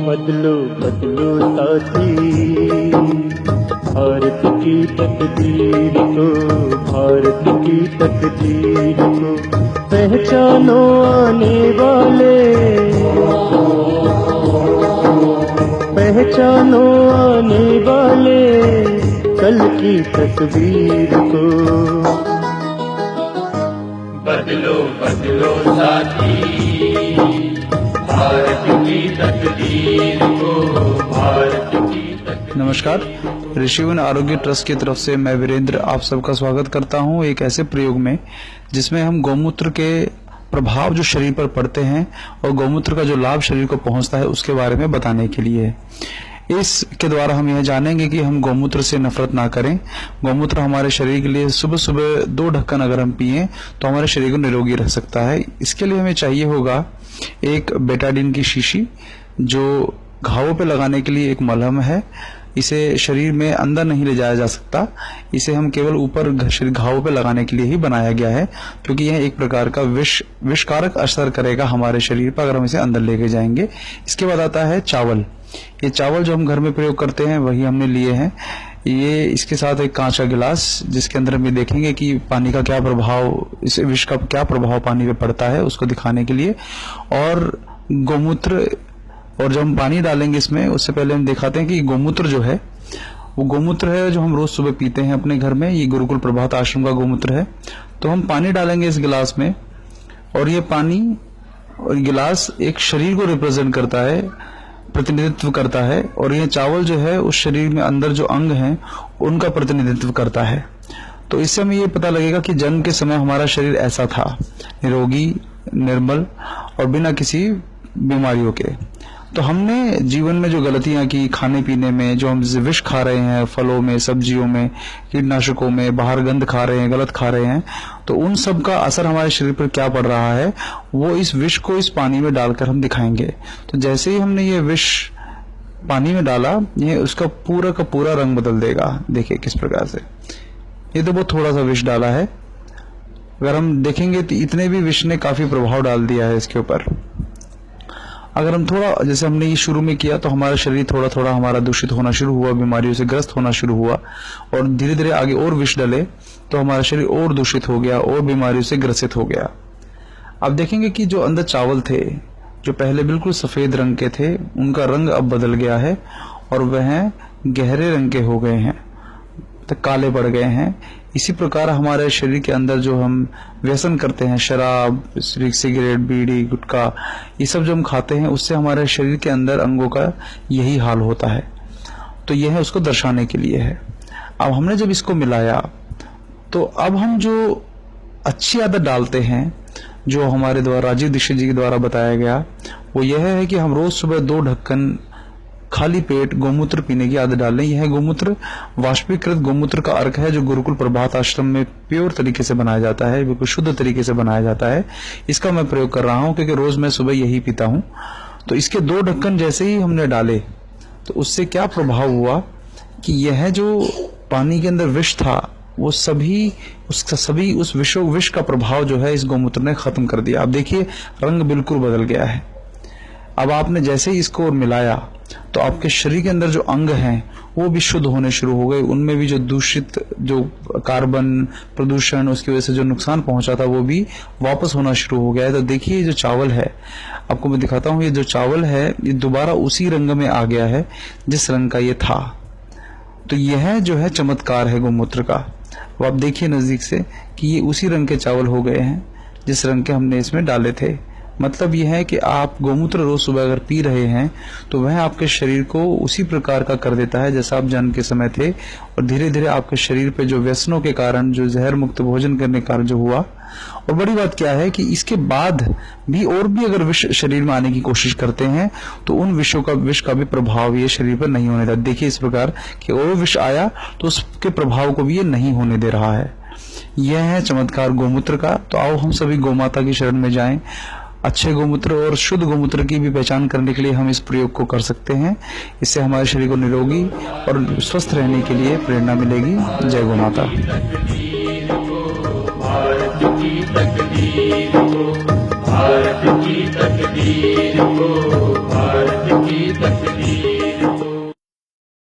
बदलो बदलो साथी भारत की तकदीर को, भारत की तकदीर को पहचानो आने वाले, पहचानो आने वाले कल की तस्वीर को। बदलो बदलो साथी भारत की तकदीर को, भारत की तकदीर। नमस्कार, ऋषिवन आरोग्य ट्रस्ट की तरफ से मैं वीरेंद्र आप सबका स्वागत करता हूं एक ऐसे प्रयोग में जिसमें हम गौमूत्र के प्रभाव जो शरीर पर पड़ते हैं और गौमूत्र का जो लाभ शरीर को पहुंचता है उसके बारे में बताने के लिए। इसके द्वारा हम यह जानेंगे कि हम गौमूत्र से नफरत ना करें। गौमूत्र हमारे शरीर के लिए सुबह सुबह 2 ढक्कन अगर हम पिएं तो हमारे शरीर को निरोगी रख सकता है। इसके लिए हमें चाहिए होगा एक बेटाडीन की शीशी, जो घावों पे लगाने के लिए एक मलहम है। इसे शरीर में अंदर नहीं ले जाया जा सकता, इसे हम केवल ऊपर घावों पे लगाने के लिए ही बनाया गया है, क्योंकि यह एक प्रकार का विषकारक असर करेगा हमारे शरीर पर अगर हम इसे अंदर लेके जाएंगे। इसके बाद आता है चावल। ये चावल जो हम घर में प्रयोग करते हैं वही हमने लिए हैं। ये इसके साथ एक कांच का गिलास जिसके अंदर हम देखेंगे कि पानी का क्या प्रभाव, इस विष का क्या प्रभाव पानी पे पड़ता है उसको दिखाने के लिए। और गौमूत्र, और जब हम पानी डालेंगे इसमें उससे पहले हम दिखाते हैं कि गौमूत्र जो है वो गौमूत्र है जो हम रोज सुबह पीते हैं अपने घर में। ये गुरुकुल प्रभात आश्रम का गौमूत्र है। तो हम पानी डालेंगे इस गिलास में, और ये पानी और गिलास एक शरीर को रिप्रेजेंट करता है, प्रतिनिधित्व करता है। और ये चावल जो है उस शरीर में अंदर जो अंग हैं उनका प्रतिनिधित्व करता है। तो इससे हमें ये पता लगेगा कि जन्म के समय हमारा शरीर ऐसा था, निरोगी, निर्मल और बिना किसी बीमारियों के। तो हमने जीवन में जो गलतियां की खाने पीने में, जो हम विष खा रहे हैं फलों में, सब्जियों में, कीटनाशकों में, बाहर गंद खा रहे हैं, गलत खा रहे हैं, तो उन सब का असर हमारे शरीर पर क्या पड़ रहा है वो इस विष को इस पानी में डालकर हम दिखाएंगे। तो जैसे ही हमने ये विष पानी में डाला, ये उसका पूरा का पूरा रंग बदल देगा। देखिए किस प्रकार से। ये तो बहुत थोड़ा सा विष डाला है, अगर हम देखेंगे तो इतने भी विष ने काफी प्रभाव डाल दिया है इसके ऊपर। अगर हम थोड़ा, जैसे हमने ये शुरू में किया तो हमारा शरीर थोड़ा थोड़ा हमारा दूषित होना शुरू हुआ, बीमारियों से ग्रस्त होना शुरू हुआ, और धीरे धीरे आगे और विष डले तो हमारा शरीर और दूषित हो गया और बीमारियों से ग्रसित हो गया। अब देखेंगे कि जो अंदर चावल थे जो पहले बिल्कुल सफेद रंग के थे, उनका रंग अब बदल गया है और वह गहरे रंग के हो गए हैं, तो काले पड़ गए हैं। इसी प्रकार हमारे शरीर के अंदर जो हम व्यसन करते हैं, शराब, सिगरेट, बीड़ी, गुटखा, ये सब जो हम खाते हैं उससे हमारे शरीर के अंदर अंगों का यही हाल होता है। तो यह उसको दर्शाने के लिए है। अब हमने जब इसको मिलाया तो अब हम जो अच्छी आदत डालते हैं, जो हमारे द्वारा राजीव दीक्षित जी के द्वारा बताया गया, वो यह है कि हम रोज सुबह 2 ढक्कन खाली पेट गौमूत्र पीने की आदत डालें। यह गौमूत्र वाष्पीकृत गौमूत्र का अर्क है जो गुरुकुल प्रभात आश्रम में प्योर तरीके से बनाया जाता है, बिल्कुल शुद्ध तरीके से बनाया जाता है। इसका मैं प्रयोग कर रहा हूं क्योंकि रोज मैं सुबह यही पीता हूं। तो इसके 2 ढक्कन जैसे ही हमने डाले तो उससे क्या प्रभाव हुआ कि यह जो पानी के अंदर विष था वो सभी उस विष का प्रभाव जो है इस गौमूत्र ने खत्म कर दिया। अब देखिए रंग बिल्कुल बदल गया है। अब आपने जैसे ही इसको मिलाया तो आपके शरीर के अंदर जो अंग हैं वो भी शुद्ध होने शुरू हो गए। उनमें भी जो दूषित, जो कार्बन प्रदूषण, उसकी वजह से जो नुकसान पहुंचा था वो भी वापस होना शुरू हो गया है। तो देखिए जो चावल है, आपको मैं दिखाता हूं, ये जो चावल है ये दोबारा उसी रंग में आ गया है जिस रंग का ये था। तो यह जो है चमत्कार है गौमूत्र का। अब आप देखिए नजदीक से कि ये उसी रंग के चावल हो गए हैं जिस रंग के हमने इसमें डाले थे। मतलब यह है कि आप गौमूत्र रोज सुबह अगर पी रहे हैं तो वह आपके शरीर को उसी प्रकार का कर देता है जैसा आप जन्म के समय थे। और धीरे धीरे आपके शरीर पे जो व्यसनों के कारण, जो जहर मुक्त भोजन करने के कारण जो हुआ, और बड़ी बात क्या है कि इसके बाद भी और भी अगर विष शरीर में आने की कोशिश करते हैं तो उन विष का भी प्रभाव ये शरीर पर नहीं होने देता। देखिए इस प्रकार कि और विष आया तो उसके प्रभाव को भी ये नहीं होने दे रहा है। यह है चमत्कार गौमूत्र का। तो आओ हम सभी गौमाता की शरण में जाएं। अच्छे गौमूत्र और शुद्ध गौमूत्र की भी पहचान करने के लिए हम इस प्रयोग को कर सकते हैं। इससे हमारे शरीर को निरोगी और स्वस्थ रहने के लिए प्रेरणा मिलेगी। जय गौमाता। भारत की तकदीर को भारत की तकदीर को